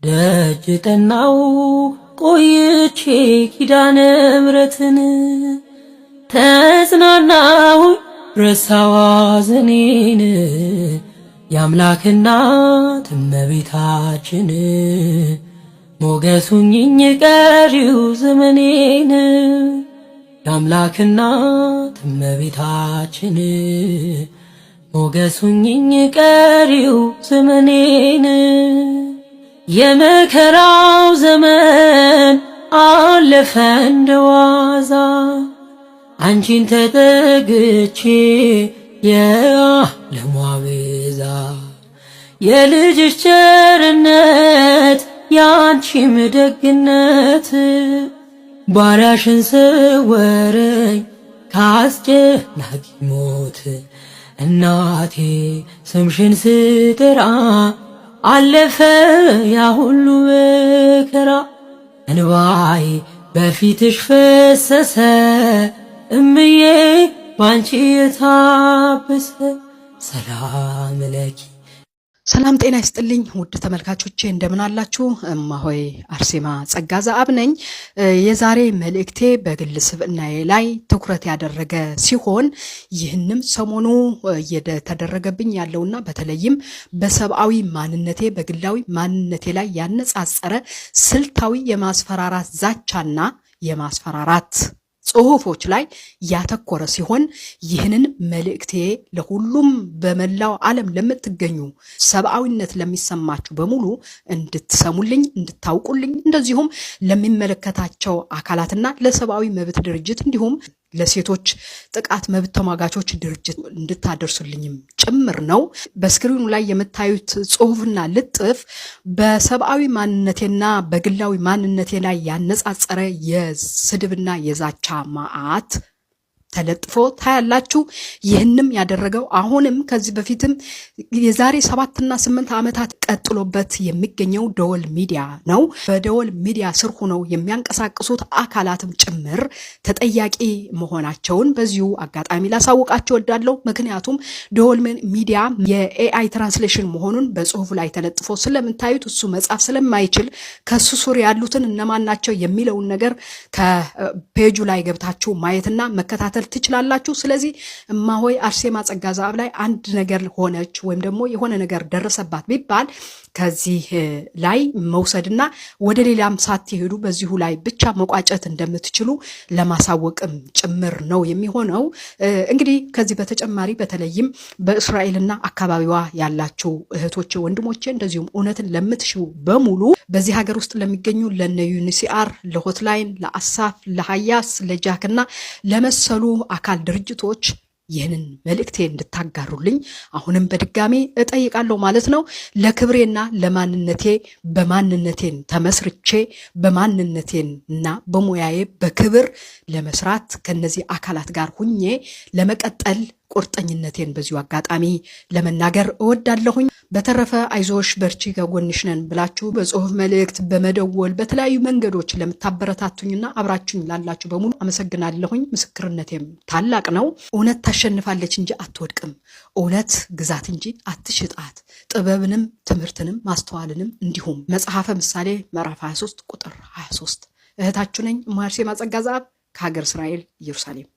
ደጅ ጠናው ቆይቼ ኪዳነ ምሕረትን ተጽናናው ረሳዋ ዘኔን የአምላክና እመቤታችን ሞገሱኝኝ ቀሪው ዘመኔን የአምላክና እመቤታችን ሞገሱኝኝ ቀሪው ዘመኔን የመከራው ዘመን አለፈ እንደዋዛ አንቺን ተጠግቼ የዓለሟ ቤዛ የልጅሽ ቸርነት ያንቺም ደግነት ባሪያሽን ሰወረኝ ካስጨናቂ ሞት እናቴ ስምሽን ስጠራ አለፈ ያ ሁሉ መከራ እንባዬ በፊትሽ ፈሰሰ እምዬ ባንቺ የታበሰ ሰላም ለኪ። ሰላም ጤና ይስጥልኝ ውድ ተመልካቾቼ እንደምን አላችሁ? እማሆይ አርሴማ ጸጋ ዘአብ ነኝ። የዛሬ መልእክቴ በግል ስብዕናዬ ላይ ትኩረት ያደረገ ሲሆን ይህንም ሰሞኑ እየተደረገብኝ ያለውና በተለይም በሰብአዊ ማንነቴ በግላዊ ማንነቴ ላይ ያነጻጸረ ስልታዊ የማስፈራራት ዛቻና የማስፈራራት ጽሁፎች ላይ ያተኮረ ሲሆን ይህንን መልእክቴ ለሁሉም በመላው ዓለም ለምትገኙ ሰብአዊነት ለሚሰማችሁ በሙሉ እንድትሰሙልኝ እንድታውቁልኝ እንደዚሁም ለሚመለከታቸው አካላትና ለሰብአዊ መብት ድርጅት እንዲሁም ለሴቶች ጥቃት መብት ተሟጋቾች ድርጅት እንድታደርሱልኝም ጭምር ነው። በስክሪኑ ላይ የምታዩት ጽሁፍና ልጥፍ በሰብአዊ ማንነቴና በግላዊ ማንነቴ ላይ ያነጻጸረ የስድብና የዛቻ መዓት ተለጥፎ ታያላችሁ። ይህንም ያደረገው አሁንም ከዚህ በፊትም የዛሬ 7 እና 8 ዓመታት ቀጥሎበት የሚገኘው ደወል ሚዲያ ነው። በደወል ሚዲያ ስር ሆነው የሚያንቀሳቅሱት አካላትም ጭምር ተጠያቂ መሆናቸውን በዚሁ አጋጣሚ ላሳውቃችሁ እወዳለሁ። ምክንያቱም ደወል ሚዲያ የኤአይ ትራንስሌሽን መሆኑን በጽሁፉ ላይ ተለጥፎ ስለምታዩት እሱ መጻፍ ስለማይችል ከሱ ሱር ያሉትን እነማን ናቸው የሚለውን ነገር ከፔጁ ላይ ገብታችሁ ማየትና መከታተል ትችላላችሁ። ስለዚህ እማሆይ አርሴማ ጸጋ ዘአብ ላይ አንድ ነገር ሆነች ወይም ደግሞ የሆነ ነገር ደረሰባት ቢባል ከዚህ ላይ መውሰድና ወደ ሌላም ሳትሄዱ በዚሁ ላይ ብቻ መቋጨት እንደምትችሉ ለማሳወቅም ጭምር ነው የሚሆነው። እንግዲህ ከዚህ በተጨማሪ በተለይም በእስራኤልና አካባቢዋ ያላችሁ እህቶቼ ወንድሞቼ እንደዚሁም እውነትን ለምትሹ በሙሉ በዚህ ሀገር ውስጥ ለሚገኙ ለነ ዩኒሲአር ለሆትላይን ለአሳፍ ለሃያስ ለጃክና ለመሰሉ አካል ድርጅቶች ይህንን መልእክቴ እንድታጋሩልኝ አሁንም በድጋሚ እጠይቃለሁ ማለት ነው። ለክብሬና ለማንነቴ በማንነቴን ተመስርቼ በማንነቴና በሙያዬ በክብር ለመስራት ከነዚህ አካላት ጋር ሁኜ ለመቀጠል ቁርጠኝነቴን በዚሁ አጋጣሚ ለመናገር እወዳለሁኝ። በተረፈ አይዞሽ በርቺ ከጎንሽ ነን ብላችሁ በጽሁፍ መልእክት በመደወል በተለያዩ መንገዶች ለምታበረታቱኝና አብራችሁኝ ላላችሁ በሙሉ አመሰግናለሁኝ። ምስክርነቴም ታላቅ ነው። እውነት ታሸንፋለች እንጂ አትወድቅም። እውነት ግዛት እንጂ አትሽጣት። ጥበብንም ትምህርትንም ማስተዋልንም እንዲሁም መጽሐፈ ምሳሌ ምዕራፍ 23 ቁጥር 23 እህታችሁ ነኝ እማሆይ አርሴማ ጸጋ ዘአብ ከሀገር እስራኤል ኢየሩሳሌም።